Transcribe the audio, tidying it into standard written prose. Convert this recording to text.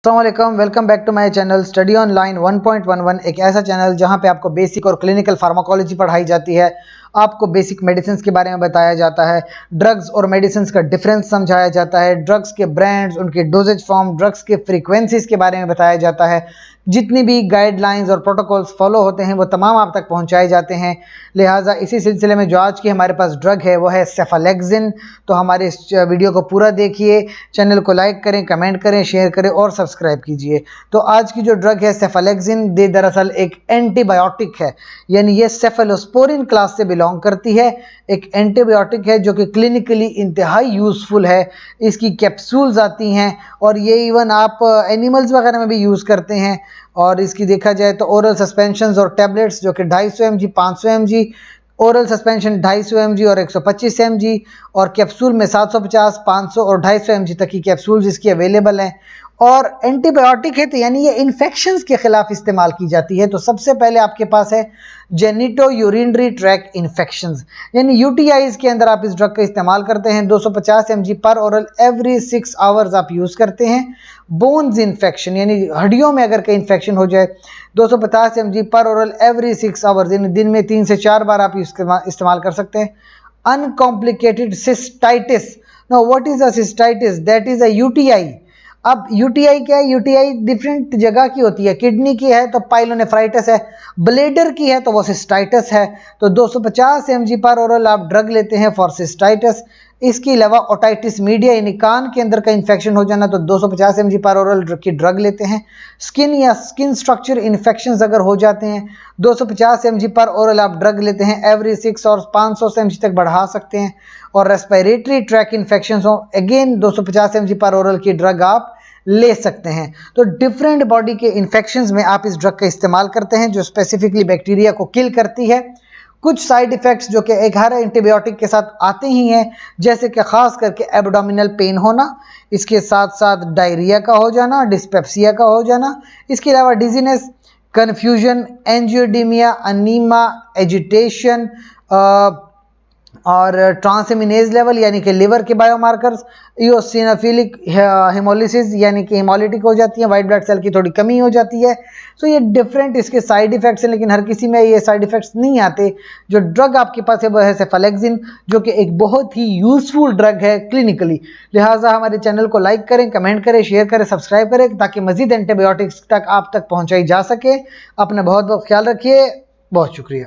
अस्सलामुअलैकुम, welcome back to my channel study online 1.11। एक ऐसा चैनल जहां पे आपको बेसिक और क्लिनिकल फार्माकोलॉजी पढ़ाई जाती है, आपको बेसिक मेडिसिन के बारे में बताया जाता है, ड्रग्स और मेडिसिन का डिफरेंस समझाया जाता है, ड्रग्स के ब्रांड्स, उनके डोजेज फॉर्म, ड्रग्स के फ्रीक्वेंसीज के बारे में बताया जाता है, जितनी भी गाइडलाइंस और प्रोटोकॉल्स फॉलो होते हैं वो तमाम आप तक पहुंचाए जाते हैं। लिहाजा इसी सिलसिले में जो आज की हमारे पास ड्रग है वो है सेफालेक्सिन। तो हमारे इस वीडियो को पूरा देखिए, चैनल को लाइक करें, कमेंट करें, शेयर करें और सब्सक्राइब कीजिए। तो आज की जो ड्रग है सेफालेक्सिन, ये दरअसल एक एंटीबायोटिक है, यानी ये सेफेलोस्पोरिन क्लास से बिलोंग करती है। एक एंटीबायोटिक है जो कि क्लिनिकली इंतहाई यूज़फुल है। इसकी कैप्सूल्स आती हैं और ये इवन आप एनिमल्स वगैरह में भी यूज़ करते हैं। और इसकी देखा जाए तो ओरल सस्पेंशंस और टैबलेट्स जो कि 250 mg, 500 mg, oral suspension 250 mg और 125 mg, और कैप्सूल में 750, 500 और 250 mg तक की कैप्सूल्स इसकी अवेलेबल हैं। और एंटीबायोटिक है तो यानी ये इन्फेक्शंस के खिलाफ इस्तेमाल की जाती है। तो सबसे पहले आपके पास है जेनिटो यूरिनरी ट्रैक इन्फेक्शंस, यानी यूटीआईज के अंदर आप इस ड्रग का इस्तेमाल करते हैं। 250 mg पर ओरल एवरी 6 आवर्स आप यूज़ करते हैं। बोन्स इन्फेक्शन, यानी हड्डियों में अगर कहीं इन्फेक्शन हो जाए, 250 mg पर ओरल एवरी 6 आवर्स, यानी दिन में 3 से 4 बार आप इस्तेमाल कर सकते हैं। Uncomplicated cystitis, know what is a cystitis? That is a UTI. अब यूटीआई क्या है? यूटीआई डिफरेंट जगह की होती है। किडनी की है तो पाइलोनेफ्राइटिस है, ब्लेडर की है तो वो सिस्टाइटिस है। तो 250 mg पर ओरल आप ड्रग लेते हैं फॉर सिस्टाइटिस। इसके अलावा ओटाइटिस मीडिया यानी कान के अंदर का इन्फेक्शन हो जाना, तो 250 mg पर ओरल की ड्रग लेते हैं। स्किन या स्किन स्ट्रक्चर इन्फेक्शंस अगर हो जाते हैं, 250 mg पर ओरल आप ड्रग लेते हैं एवरी 6 और 500 mg तक बढ़ा सकते हैं। और रेस्पिरेटरी ट्रैक इन्फेक्शंस हो, अगेन 250 mg पर ओरल की ड्रग आप ले सकते हैं। तो डिफरेंट बॉडी के इन्फेक्शंस में आप इस ड्रग का इस्तेमाल करते हैं जो स्पेसिफिकली बैक्टीरिया को किल करती है। कुछ साइड इफ़ेक्ट्स जो कि एक हर एंटीबायोटिक के साथ आते ही हैं, जैसे कि ख़ास करके एब्डोमिनल पेन होना, इसके साथ साथ डायरिया का हो जाना, डिस्पेप्सिया का हो जाना, इसके अलावा डिजीनेस, कन्फ्यूजन, एंजियोडीमिया, अनीमा, एजिटेशन और ट्रांसएमिनेज लेवल यानी कि लिवर के बायोमार्कर्स, इओसिनोफिलिक हेमोलिसिस यानी कि हेमोलिटिक हो जाती है, वाइट ब्लड सेल की थोड़ी कमी हो जाती है। सो ये डिफरेंट इसके साइड इफ़ेक्ट्स हैं, लेकिन हर किसी में ये साइड इफ़ेक्ट्स नहीं आते। जो ड्रग आपके पास है वो है सेफालेक्सिन, जो कि एक बहुत ही यूज़फुल ड्रग है क्लिनिकली। लिहाजा हमारे चैनल को लाइक करें, कमेंट करें, शेयर करें, सब्सक्राइब करें, ताकि मज़ीद एंटीबायोटिक्स तक आप तक पहुँचाई जा सके। अपना बहुत बहुत ख्याल रखिए। बहुत शुक्रिया।